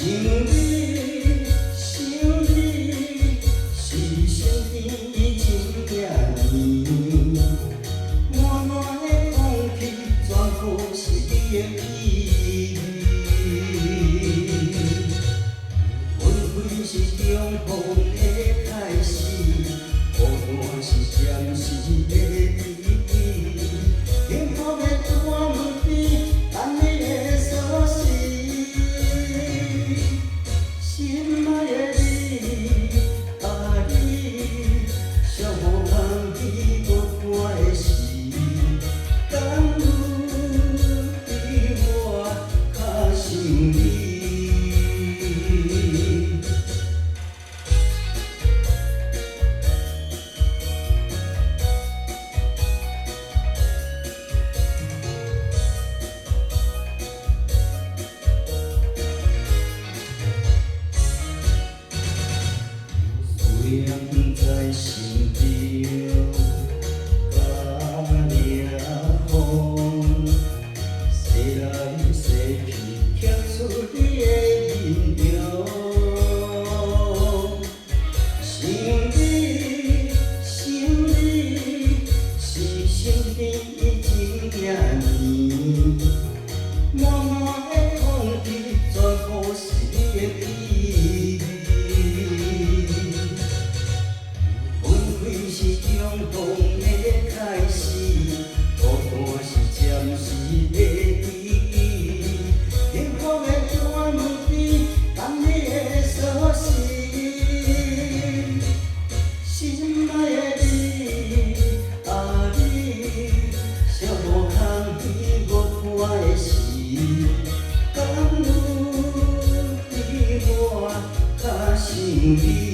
你，想你，是身边真正你，满满的空气全部是你的意义。阮开是重逢的开始，孤单是暂时的离别。幸福的大门边，等你的锁匙。心爱的你，啊你，寂无通去过半的时，等你比我较想你。念在心中，甲领风，西来西去，刻出你的面容。想你，想你，是身边真正你，满满的空气全部是你的意义。是重逢的开始，孤单是暂时的离别。幸福的大门边，等你的锁匙。心爱的你，啊你，寂无通去过半的时，等你比我较想你。